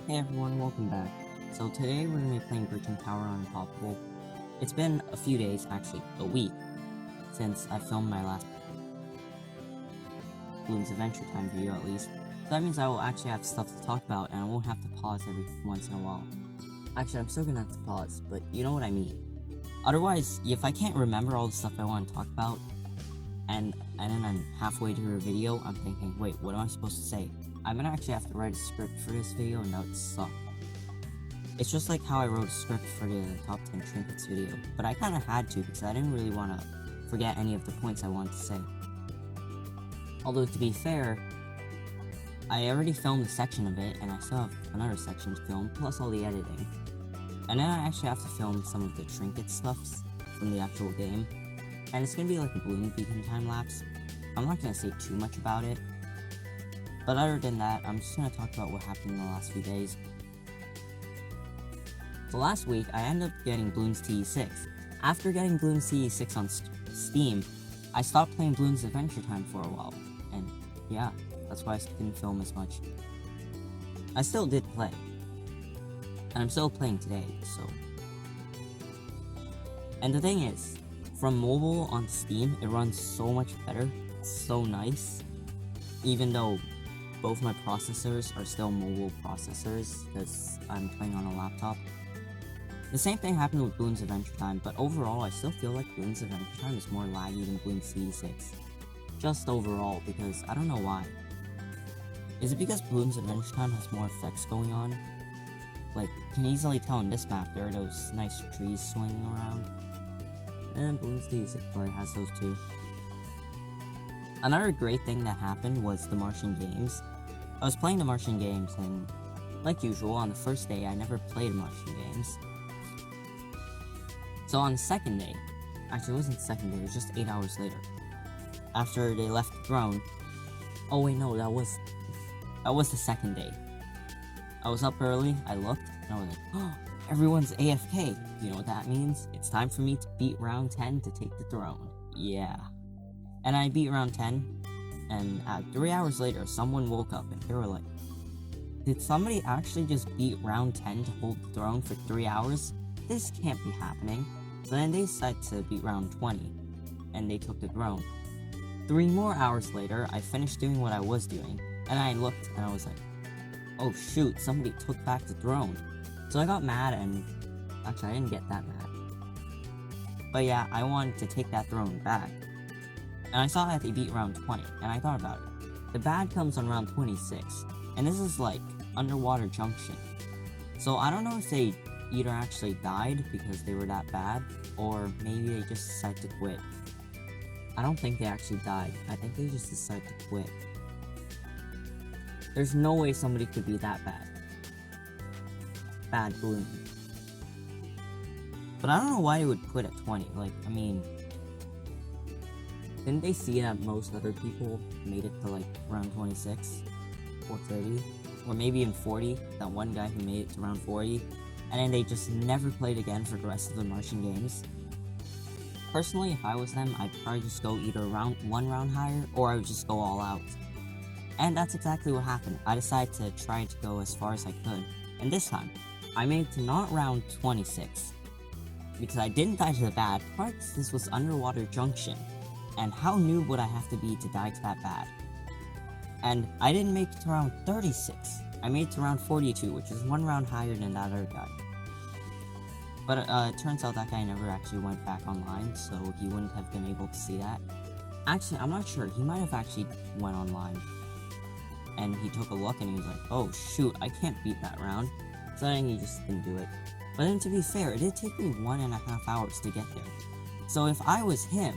Hey everyone, welcome back. So today we're going to be playing Bridging Power on Impoppable. It's been a few days, actually a week, since I filmed my last Bloons Adventure Time video at least. So that means I will actually have stuff to talk about and I won't have to pause every once in a while. Actually, I'm still going to have to pause, but you know what I mean. Otherwise, if I can't remember all the stuff I want to talk about, and then I'm halfway through a video, I'm thinking, wait, what am I supposed to say? I'm gonna actually have to write a script for this video, and that would suck. It's just like how I wrote a script for the top 10 trinkets video, but I kinda had to because I didn't really want to forget any of the points I wanted to say. Although, to be fair, I already filmed a section of it, and I still have another section to film, plus all the editing. And then I actually have to film some of the trinket stuffs from the actual game, and it's gonna be like a balloon beacon time-lapse. I'm not gonna say too much about it, but other than that, I'm just gonna talk about what happened in the last few days. So last week, I ended up getting Bloons TE6. After getting Bloons TE6 on Steam, I stopped playing Bloons Adventure Time for a while, and yeah, that's why I didn't film as much. I still did play, and I'm still playing today, so... And the thing is, from mobile on Steam, it runs so much better, it's so nice, even though both my processors are still mobile processors, because I'm playing on a laptop. The same thing happened with Bloons Adventure Time, but overall I still feel like Bloons Adventure Time is more laggy than Bloons TE6. Just overall, because I don't know why. Is it because Bloons Adventure Time has more effects going on? Like, you can easily tell in this map there are those nice trees swinging around. And Bloons TE6 probably has those too. Another great thing that happened was the Martian games. I was playing the Martian games, and like usual, on the first day, I never played Martian games. So on the second day, actually it wasn't the second day, it was just 8 hours later, after they left the throne. Oh wait, no, that was the second day. I was up early, I looked, and I was like, oh, everyone's AFK. You know what that means? It's time for me to beat round 10 to take the throne. Yeah. And I beat round 10, and 3 hours later, someone woke up and they were like, did somebody actually just beat round 10 to hold the throne for 3 hours? This can't be happening. So then they decided to beat round 20, and they took the throne. 3 more hours later, I finished doing what I was doing, and I looked and I was like, oh shoot, somebody took back the throne. So I got mad, and actually I didn't get that mad. But yeah, I wanted to take that throne back. And I saw that they beat round 20, and I thought about it. The bad comes on round 26, and this is like underwater junction. So I don't know if they either actually died because they were that bad, or maybe they just decided to quit. I don't think they actually died. I think they just decided to quit. There's no way somebody could be that bad. Bad balloon. But I don't know why they would quit at 20. Like, I mean, didn't they see that most other people made it to like round 26 or 30 or maybe even 40? That one guy who made it to round 40, and then they just never played again for the rest of the Martian games. Personally, if I was them, I'd probably just go either one round higher, or I would just go all out. And that's exactly what happened. I decided to try to go as far as I could, and this time, I made it to not round 26, because I didn't die to the bad parts. This was underwater junction. And how noob would I have to be to die to that bad? And I didn't make it to round 36. I made it to round 42, which is 1 round higher than that other guy. But it turns out that guy never actually went back online, so he wouldn't have been able to see that. Actually, I'm not sure. He might have actually went online. And he took a look and he was like, oh shoot, I can't beat that round. So then he just didn't do it. But then to be fair, it did take me 1.5 hours to get there. So if I was him,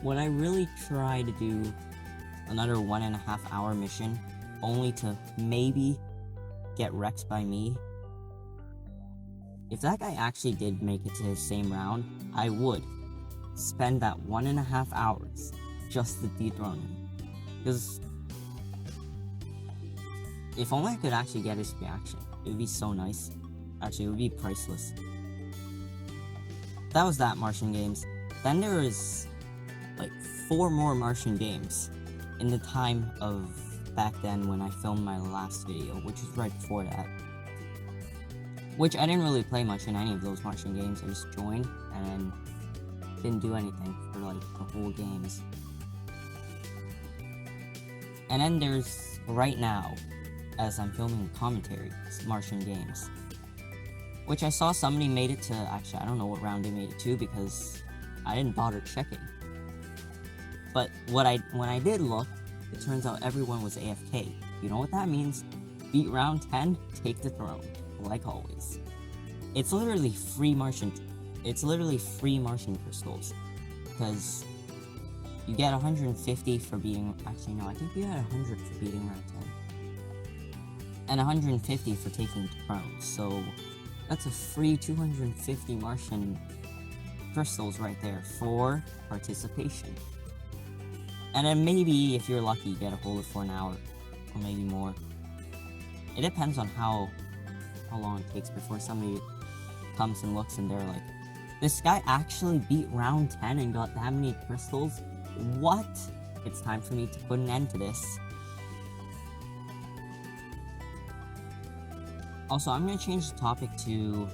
would I really try to do another 1.5 hour mission only to maybe get wrecked by me? If that guy actually did make it to his same round, I would spend that 1.5 hours just to dethrone him. Because if only I could actually get his reaction, it would be so nice. Actually, it would be priceless. That was that Martian games. Then there was like 4 more Martian games in the time of back then when I filmed my last video, which was right before that. Which I didn't really play much in any of those Martian games. I just joined and then didn't do anything for like the whole games. And then there's right now, as I'm filming commentary, Martian games. Which I saw somebody made it to, actually I don't know what round they made it to because I didn't bother checking. But when I did look, it turns out everyone was AFK. You know what that means? Beat round 10, take the throne, like always. It's literally free Martian crystals, because you get 150 for beating, actually no, I think you get 100 for beating round 10. And 150 for taking the throne, so that's a free 250 Martian crystals right there for participation. And then maybe, if you're lucky, you get a hold of it for an hour, or maybe more. It depends on how long it takes before somebody comes and looks and they're like, this guy actually beat round 10 and got that many crystals? What? It's time for me to put an end to this. Also, I'm going to change the topic to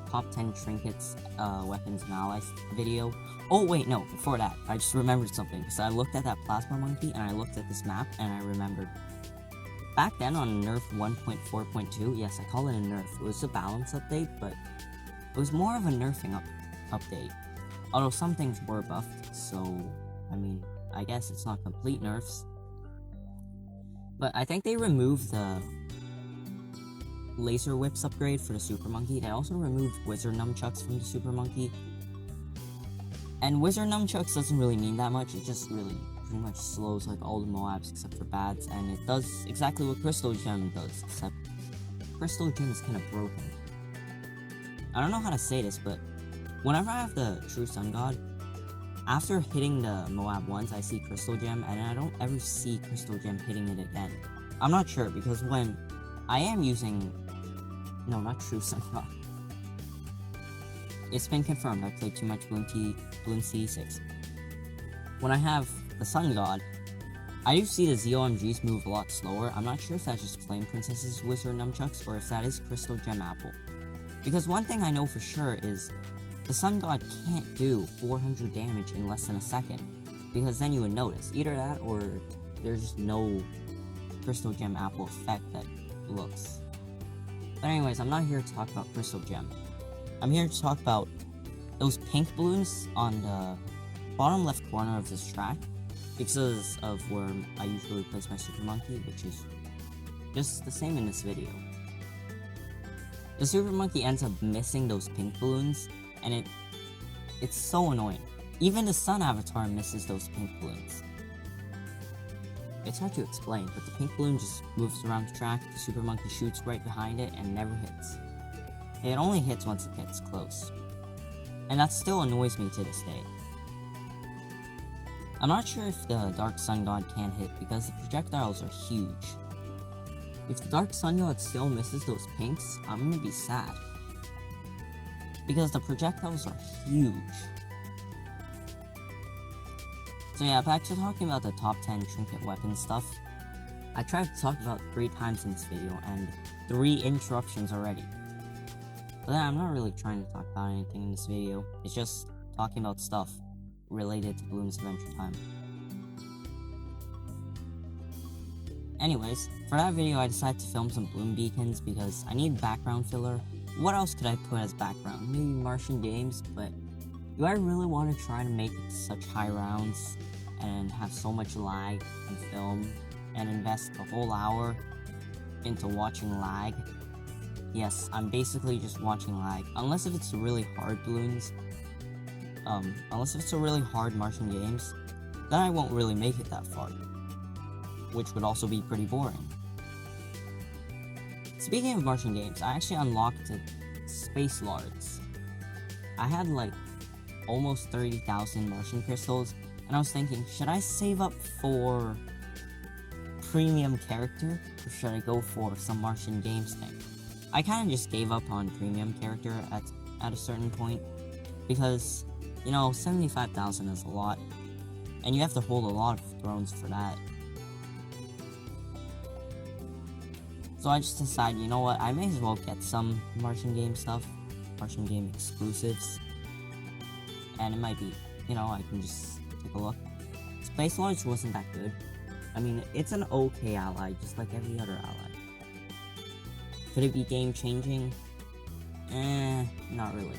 top 10 trinkets, weapons, and allies video. Oh wait, no, before that, I just remembered something, because I looked at that plasma monkey, and I looked at this map, and I remembered. Back then on Nerf 1.4.2, yes, I call it a nerf, it was a balance update, but it was more of a nerfing update. Although some things were buffed, so, I mean, I guess it's not complete nerfs. But I think they removed the laser whips upgrade for the Super Monkey. They also removed wizard nunchucks from the Super Monkey. And wizard nunchucks doesn't really mean that much, it just really pretty much slows like all the Moabs except for Bads, and it does exactly what Crystal Gem does, except Crystal Gem is kind of broken. I don't know how to say this, but whenever I have the True Sun God, after hitting the Moab once, I see Crystal Gem, and I don't ever see Crystal Gem hitting it again. I'm not sure, because when I am using... No, not True Sun God. It's been confirmed, I played too much Bloons C6. When I have the Sun God, I do see the ZOMGs move a lot slower. I'm not sure if that's just Flame Princess's Wizard Nunchucks, or if that is Crystal Gem Apple. Because one thing I know for sure is, the Sun God can't do 400 damage in less than a second, because then you would notice. Either that, or there's just no Crystal Gem Apple effect that looks. But anyways, I'm not here to talk about Crystal Gem. I'm here to talk about those pink balloons on the bottom left corner of this track, because of where I usually place my Super Monkey, which is just the same in this video. The Super Monkey ends up missing those pink balloons, and it's so annoying. Even the Sun Avatar misses those pink balloons. It's hard to explain, but the pink balloon just moves around the track, the Super Monkey shoots right behind it, and never hits. It only hits once it gets close. And that still annoys me to this day. I'm not sure if the Dark Sun God can hit, because the projectiles are huge. If the Dark Sun God still misses those pinks, I'm gonna be sad. Because the projectiles are huge. So yeah, back to talking about the top 10 trinket weapon stuff. I tried to talk about 3 times in this video, and 3 interruptions already. But then I'm not really trying to talk about anything in this video, it's just talking about stuff related to Bloons Adventure Time. Anyways, for that video I decided to film some bloom beacons because I need background filler. What else could I put as background? Maybe Martian games, but do I really want to try to make such high rounds and have so much lag and film and invest a whole hour into watching lag? Yes, I'm basically just watching lag, unless if it's really hard balloons. Unless if it's a really hard Martian games, then I won't really make it that far, which would also be pretty boring. Speaking of Martian games, I actually unlocked Space Lards. I had like almost 30,000 Martian crystals, and I was thinking, should I save up for premium character, or should I go for some Martian games thing? I kind of just gave up on premium character at a certain point, because, you know, 75,000 is a lot, and you have to hold a lot of thrones for that. So I just decided, you know what, I may as well get some Martian game stuff, Martian game exclusives, and it might be, you know, I can just take a look. Space Launch wasn't that good. I mean, it's an okay ally, just like every other ally. Could it be game-changing? Not really.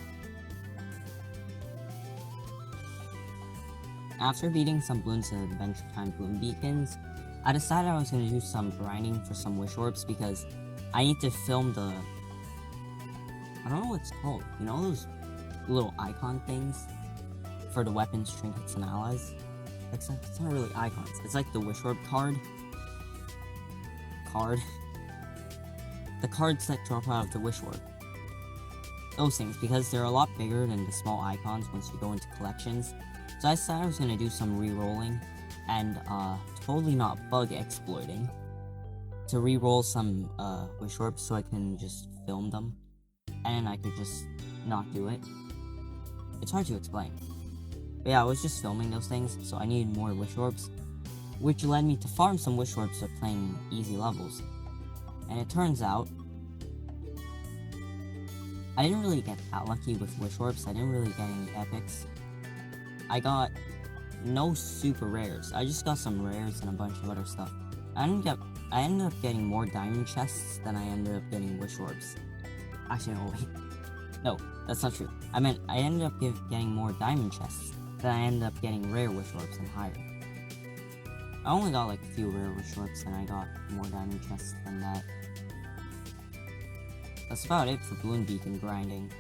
After beating some Bloons at Adventure Time Bloon Beacons, I decided I was going to do some grinding for some Wish Orbs because I need to film the... I don't know what it's called. You know those little icon things for the weapons, trinkets, and allies? It's not really icons. It's like the Wish Orb card. The cards that drop out of the Wish Orb. Those things, because they're a lot bigger than the small icons once you go into collections. So I decided I was going to do some re-rolling, and totally not bug exploiting, to re-roll some Wish Orbs so I can just film them, and I could just not do it. It's hard to explain. But yeah, I was just filming those things, so I needed more Wish Orbs, which led me to farm some Wish Orbs by playing easy levels. And it turns out, I didn't really get that lucky with Wish Orbs. I didn't really get any epics. I got no super rares. I just got some rares and a bunch of other stuff. I ended up getting more diamond chests than I ended up getting Wish Orbs. Actually, no, wait. No, that's not true. I meant I ended up getting more diamond chests than I ended up getting rare Wish Orbs and higher. I only got like a few rare Wish Orbs and I got more diamond chests than that. That's about it for Bloon Beacon grinding.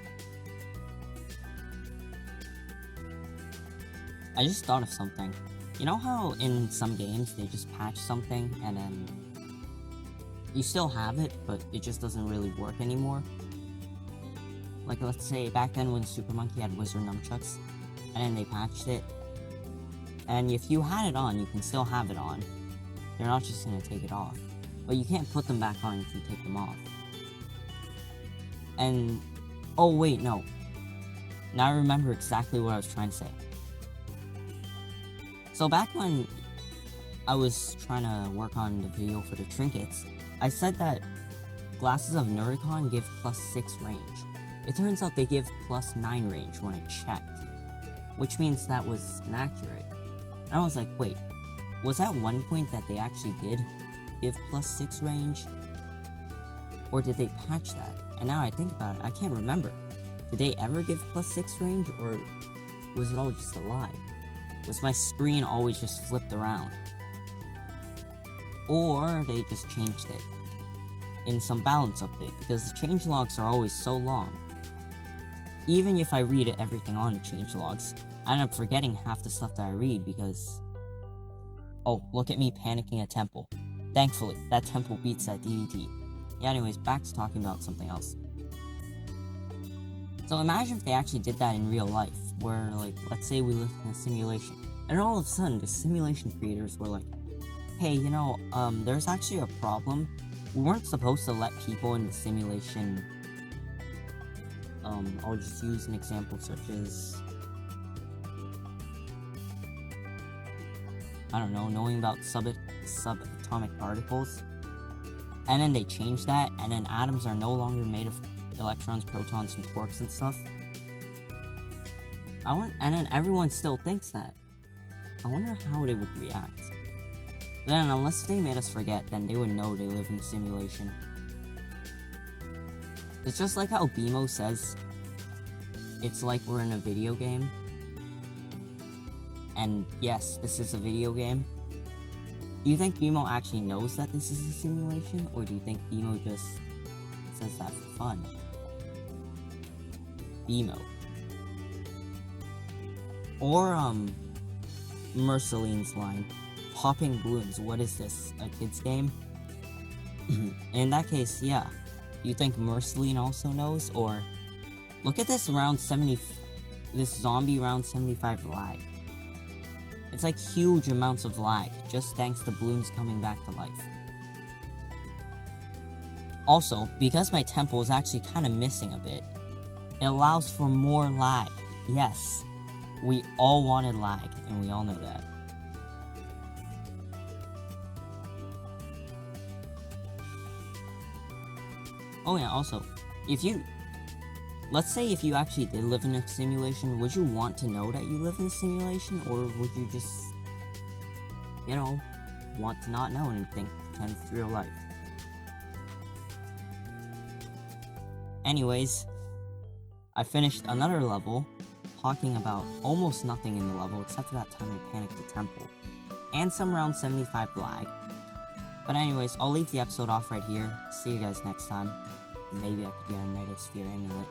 I just thought of something. You know how in some games they just patch something and then you still have it, but it just doesn't really work anymore? Like, let's say back then when Super Monkey had Wizard Nunchucks, and then they patched it, and if you had it on, you can still have it on. They're not just gonna take it off. But you can't put them back on if you take them off. And, oh wait, no. Now I remember exactly what I was trying to say. So back when I was trying to work on the video for the trinkets, I said that Glasses of Nuricon give +6 range. It turns out they give +9 range when I checked, which means that was inaccurate. And I was like, wait, was that one point that they actually did give +6 range? Or did they patch that? And now I think about it, I can't remember. Did they ever give +6 range, or was it all just a lie? Was my screen always just flipped around? Or they just changed it in some balance update, because the changelogs are always so long. Even if I read everything on the changelogs, I end up forgetting half the stuff that I read because... Oh, look at me panicking a temple. Thankfully, that temple beats that DDT. Yeah, anyways, back to talking about something else. So imagine if they actually did that in real life, where, like, let's say we lived in a simulation, and all of a sudden the simulation creators were like, hey, you know, there's actually a problem. We weren't supposed to let people in the simulation. I'll just use an example such as, I don't know, knowing about subatomic particles. And then they changed that, and then atoms are no longer made of electrons, protons, and quarks and stuff. And then everyone still thinks that. I wonder how they would react. Then, unless they made us forget, then they would know they live in a simulation. It's just like how BMO says, it's like we're in a video game. And yes, this is a video game. Do you think BMO actually knows that this is a simulation, or do you think BMO just says that for fun? BMO. Or, Merceline's line, popping balloons, what is this, a kid's game? In that case, yeah. Do you think Merceline also knows, or... Look at this this zombie round 75 lag. It's like huge amounts of lag, just thanks to Bloons coming back to life. Also, because my temple is actually kind of missing a bit, it allows for more lag. Yes, we all wanted lag, and we all know that. Oh yeah, also, let's say if you actually did live in a simulation, would you want to know that you live in a simulation, or would you just, want to not know and pretend it's real life? Anyways, I finished another level, talking about almost nothing in the level except for that time I panicked the temple, and some round 75 lag. But anyways, I'll leave the episode off right here. See you guys next time. Maybe I could get a Megasphere amulet.